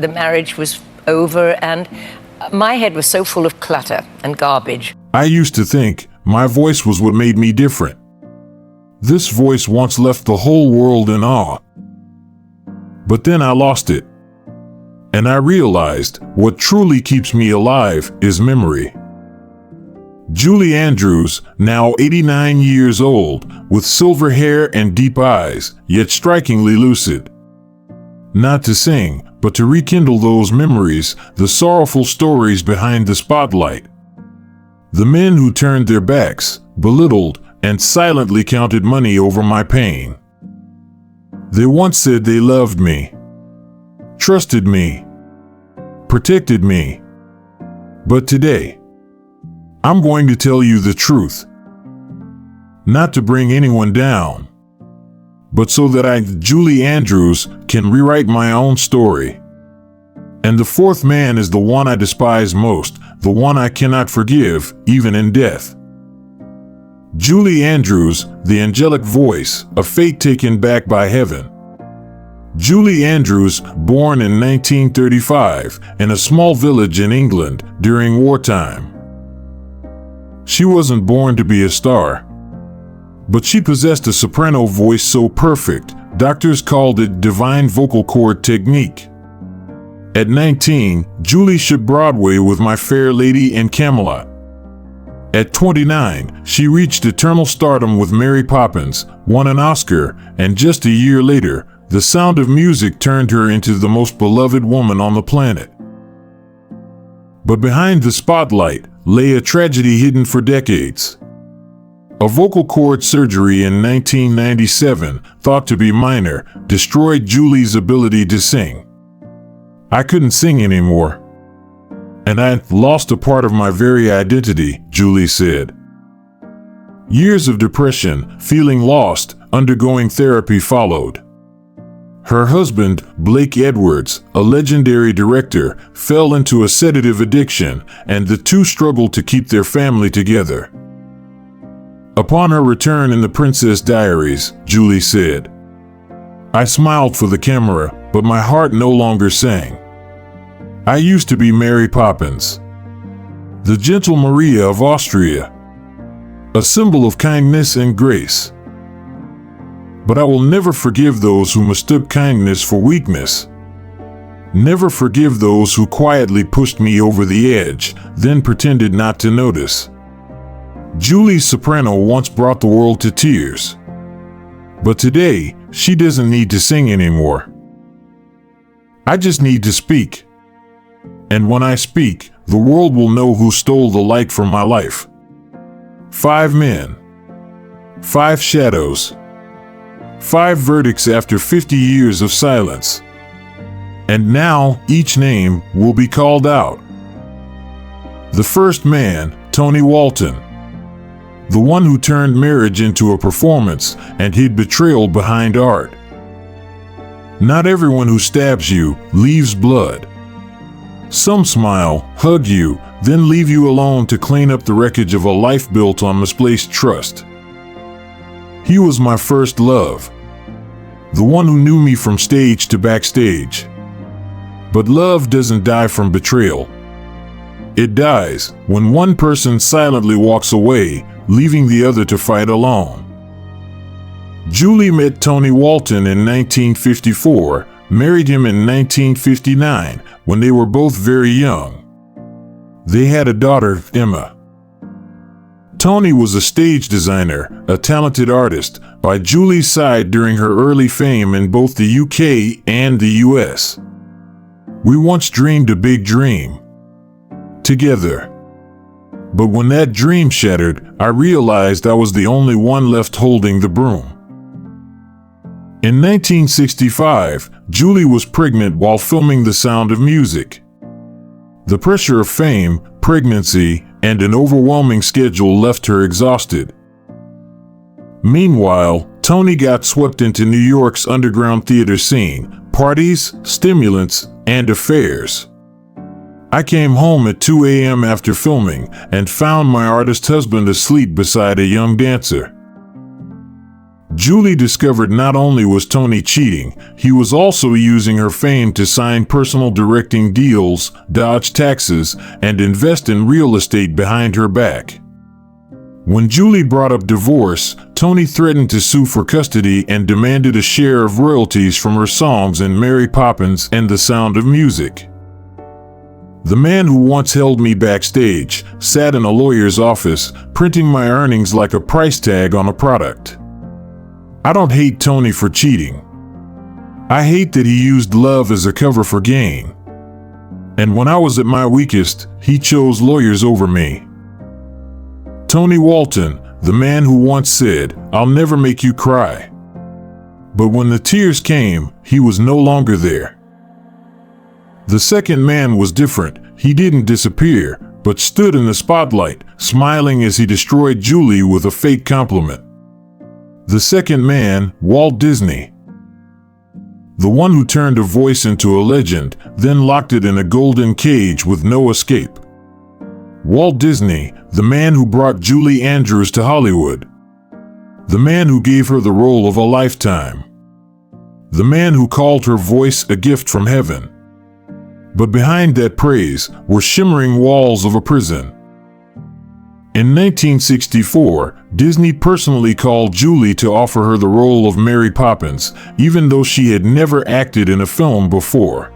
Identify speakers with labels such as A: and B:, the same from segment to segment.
A: the marriage was over, and my head was so full of clutter and garbage.
B: I used to think my voice was what made me different. This voice once left the whole world in awe. But then I lost it. And I realized what truly keeps me alive is memory. Julie Andrews, now 89 years old, with silver hair and deep eyes, yet strikingly lucid. Not to sing, but to rekindle those memories, the sorrowful stories behind the spotlight. The men who turned their backs, belittled, and silently counted money over my pain. They once said they loved me, trusted me, protected me. But today, I'm going to tell you the truth. Not to bring anyone down, but so that I, Julie Andrews, can rewrite my own story. And the fourth man is the one I despise most, the one I cannot forgive, even in death. Julie Andrews, the angelic voice, a fate taken back by heaven. Julie Andrews, born in 1935 in a small village in England during wartime. She wasn't born to be a star, but she possessed a soprano voice so perfect, doctors called it divine vocal cord technique. At 19, Julie shook Broadway with My Fair Lady and Camelot. At 29, she reached eternal stardom with Mary Poppins, won an Oscar, and just a year later, The Sound of Music turned her into the most beloved woman on the planet. But behind the spotlight lay a tragedy hidden for decades. A vocal cord surgery in 1997, thought to be minor, destroyed Julie's ability to sing. I couldn't sing anymore. And I lost a part of my very identity, Julie said. Years of depression, feeling lost, undergoing therapy followed. Her husband, Blake Edwards, a legendary director, fell into a sedative addiction, and the two struggled to keep their family together. Upon her return in The Princess Diaries, Julie said, "I smiled for the camera, but my heart no longer sang. I used to be Mary Poppins, the gentle Maria of Austria, a symbol of kindness and grace. But I will never forgive those who mistook kindness for weakness. Never forgive those who quietly pushed me over the edge, then pretended not to notice." Julie's soprano once brought the world to tears. But today, she doesn't need to sing anymore. I just need to speak. And when I speak, the world will know who stole the light from my life. 5 men. 5 shadows. 5 verdicts after 50 years of silence. And now, each name will be called out. The first man, Tony Walton. The one who turned marriage into a performance and hid betrayal behind art. Not everyone who stabs you leaves blood. Some smile, hug you, then leave you alone to clean up the wreckage of a life built on misplaced trust. He was my first love. The one who knew me from stage to backstage. But love doesn't die from betrayal. It dies when one person silently walks away, leaving the other to fight alone. Julie met Tony Walton in 1954, married him in 1959, when they were both very young. They had a daughter, Emma. Tony was a stage designer, a talented artist, by Julie's side during her early fame in both the UK and the US. We once dreamed a big dream. Together. But when that dream shattered, I realized I was the only one left holding the broom. In 1965, Julie was pregnant while filming The Sound of Music. The pressure of fame, pregnancy, and an overwhelming schedule left her exhausted. Meanwhile, Tony got swept into New York's underground theater scene, parties, stimulants, and affairs. I came home at 2 a.m. after filming and found my artist husband asleep beside a young dancer. Julie discovered not only was Tony cheating, he was also using her fame to sign personal directing deals, dodge taxes, and invest in real estate behind her back. When Julie brought up divorce, Tony threatened to sue for custody and demanded a share of royalties from her songs in Mary Poppins and The Sound of Music. The man who once held me backstage sat in a lawyer's office, printing my earnings like a price tag on a product. I don't hate Tony for cheating. I hate that he used love as a cover for gain. And when I was at my weakest, he chose lawyers over me. Tony Walton, the man who once said, "I'll never make you cry." But when the tears came, he was no longer there. The second man was different. He didn't disappear, but stood in the spotlight, smiling as he destroyed Julie with a fake compliment. The second man, Walt Disney. The one who turned a voice into a legend, then locked it in a golden cage with no escape. Walt Disney, the man who brought Julie Andrews to Hollywood. The man who gave her the role of a lifetime. The man who called her voice a gift from heaven. But behind that praise were shimmering walls of a prison. In 1964, Disney personally called Julie to offer her the role of Mary Poppins, even though she had never acted in a film before.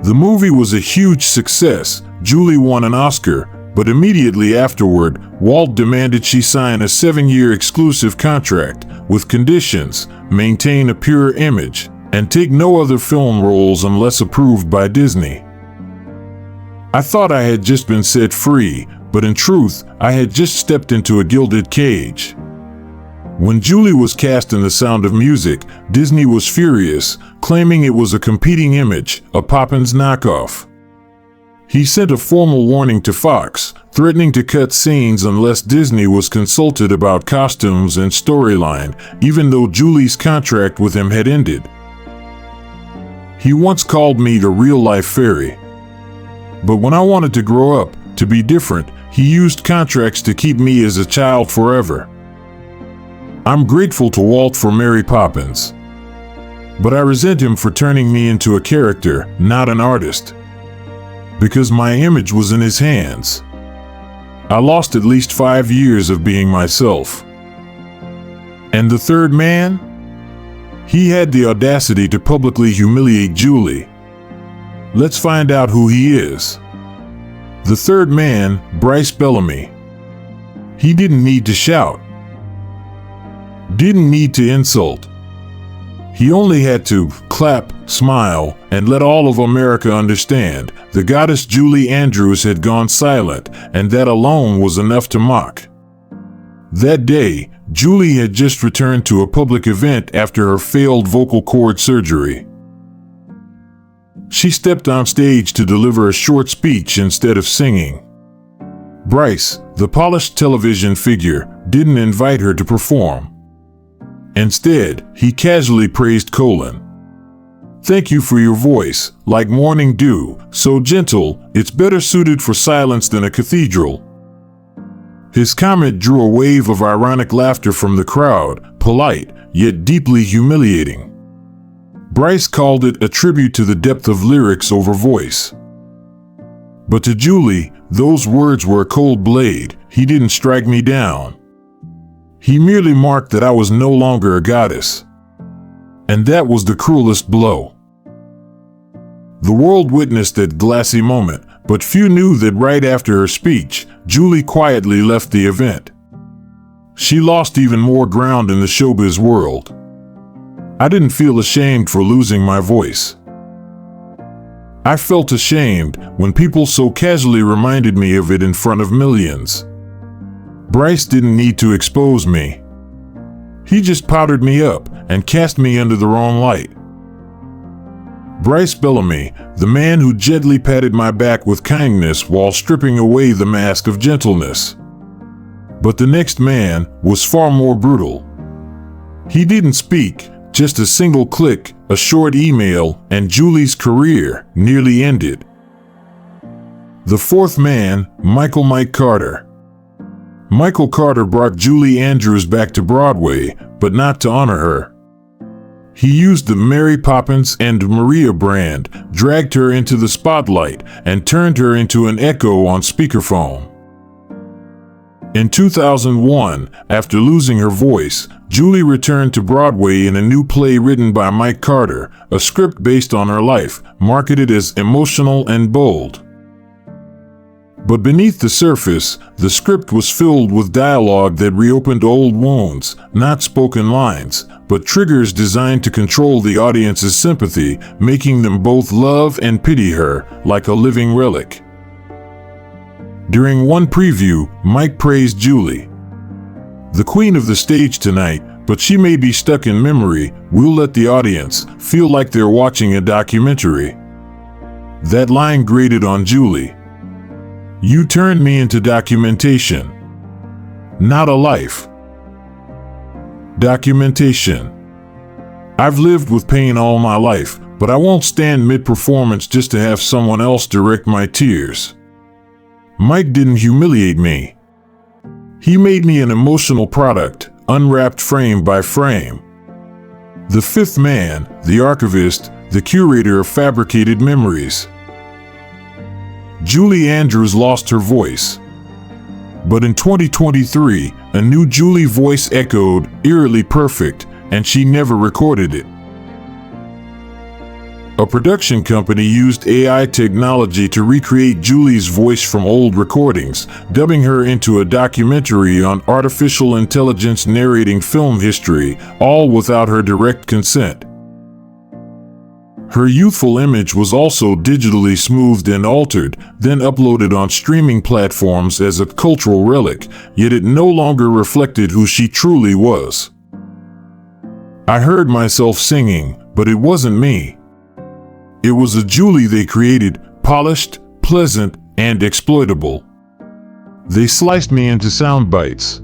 B: The movie was a huge success. Julie won an Oscar, but immediately afterward, Walt demanded she sign a 7-year exclusive contract with conditions, maintain a pure image, and take no other film roles unless approved by Disney. I thought I had just been set free, but in truth, I had just stepped into a gilded cage. When Julie was cast in The Sound of Music, Disney was furious, claiming it was a competing image, a Poppins knockoff. He sent a formal warning to Fox, threatening to cut scenes unless Disney was consulted about costumes and storyline, even though Julie's contract with him had ended. He once called me the real-life fairy. But when I wanted to grow up, to be different, he used contracts to keep me as a child forever. I'm grateful to Walt for Mary Poppins. But I resent him for turning me into a character, not an artist. Because my image was in his hands. I lost at least 5 years of being myself. And the third man? He had the audacity to publicly humiliate Julie. Let's find out who he is. The third man, Bryce Bellamy. He didn't need to shout. Didn't need to insult. He only had to clap, smile, and let all of America understand the goddess Julie Andrews had gone silent, and that alone was enough to mock. That day, Julie had just returned to a public event after her failed vocal cord surgery. She stepped on stage to deliver a short speech instead of singing. Bryce, the polished television figure, didn't invite her to perform. Instead, he casually praised Colin. "Thank you for your voice, like morning dew, so gentle, it's better suited for silence than a cathedral." His comment drew a wave of ironic laughter from the crowd, polite, yet deeply humiliating. Bryce called it a tribute to the depth of lyrics over voice. But to Julie, those words were a cold blade. He didn't strike me down. He merely marked that I was no longer a goddess. And that was the cruelest blow. The world witnessed that glassy moment, but few knew that right after her speech, Julie quietly left the event. She lost even more ground in the showbiz world. I didn't feel ashamed for losing my voice. I felt ashamed when people so casually reminded me of it in front of millions. Bryce didn't need to expose me. He just powdered me up and cast me under the wrong light. Bryce Bellamy, the man who gently patted my back with kindness while stripping away the mask of gentleness. But the next man was far more brutal. He didn't speak, just a single click, a short email, and Julie's career nearly ended. The fourth man, Michael Mike Carter. Michael Carter brought Julie Andrews back to Broadway, but not to honor her. He used the Mary Poppins and Maria brand, dragged her into the spotlight, and turned her into an echo on speakerphone. In 2001, after losing her voice, Julie returned to Broadway in a new play written by Mike Carter, a script based on her life, marketed as emotional and bold. But beneath the surface, the script was filled with dialogue that reopened old wounds, not spoken lines, but triggers designed to control the audience's sympathy, making them both love and pity her, like a living relic. During one preview, Mike praised Julie. "The queen of the stage tonight, but she may be stuck in memory. We'll let the audience feel like they're watching a documentary." That line grated on Julie. "You turned me into documentation, not a life." Documentation. I've lived with pain all my life, but I won't stand mid-performance just to have someone else direct my tears. Mike didn't humiliate me. He made me an emotional product, unwrapped frame by frame. The fifth man, the archivist, the curator of fabricated memories. Julie Andrews lost her voice. But in 2023, a new Julie voice echoed, eerily perfect, and she never recorded it. A production company used AI technology to recreate Julie's voice from old recordings, dubbing her into a documentary on artificial intelligence narrating film history, all without her direct consent. Her youthful image was also digitally smoothed and altered, then uploaded on streaming platforms as a cultural relic, yet it no longer reflected who she truly was. I heard myself singing, but it wasn't me. It was a Julie they created, polished, pleasant, and exploitable. They sliced me into sound bites,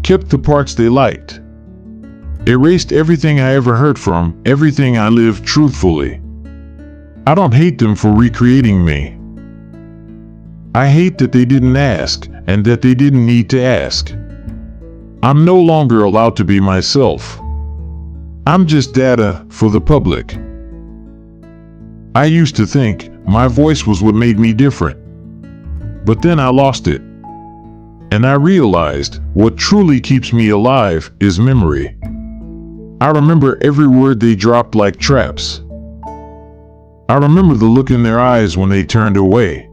B: kept the parts they liked, erased everything I ever heard from, everything I lived truthfully. I don't hate them for recreating me. I hate that they didn't ask, and that they didn't need to ask. I'm no longer allowed to be myself. I'm just data for the public. I used to think my voice was what made me different. But then I lost it. And I realized what truly keeps me alive is memory. I remember every word they dropped like traps. I remember the look in their eyes when they turned away.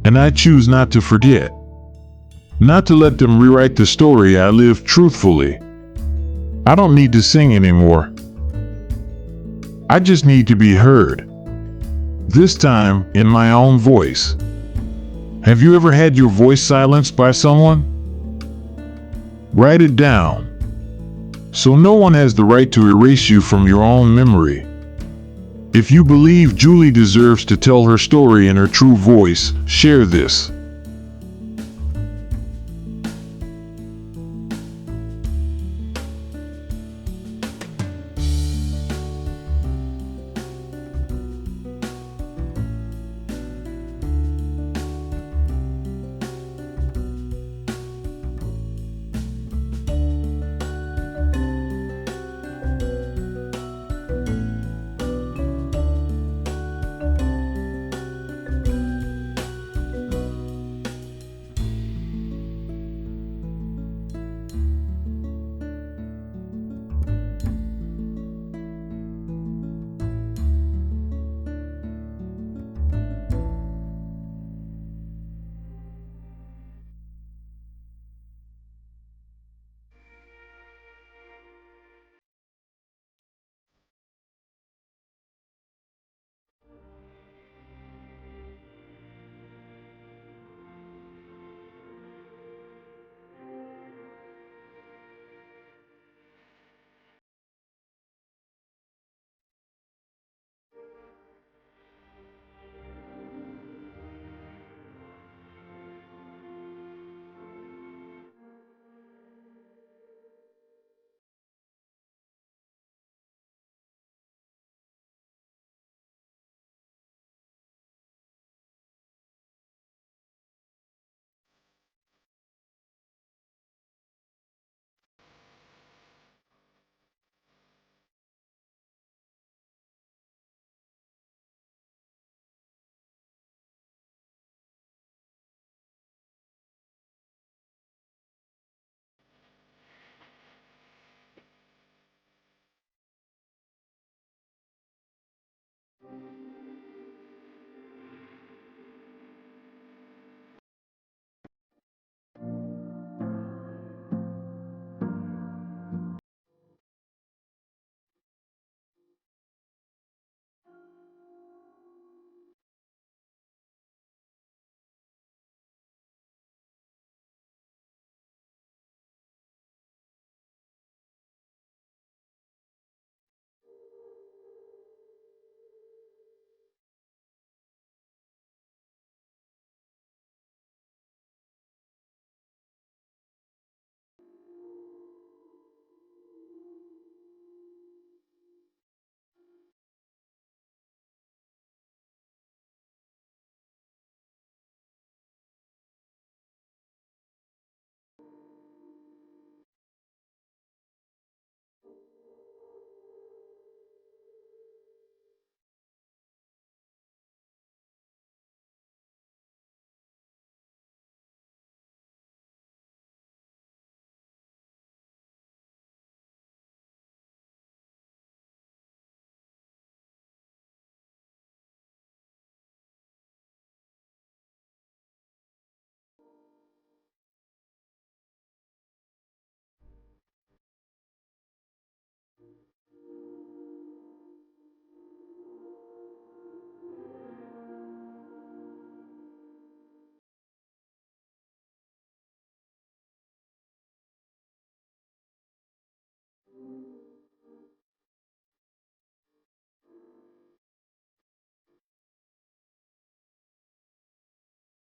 B: And I choose not to forget. Not to let them rewrite the story I lived truthfully. I don't need to sing anymore. I just need to be heard. This time, in my own voice. Have you ever had your voice silenced by someone? Write it down, so no one has the right to erase you from your own memory. If you believe Julie deserves to tell her story in her true voice, share this.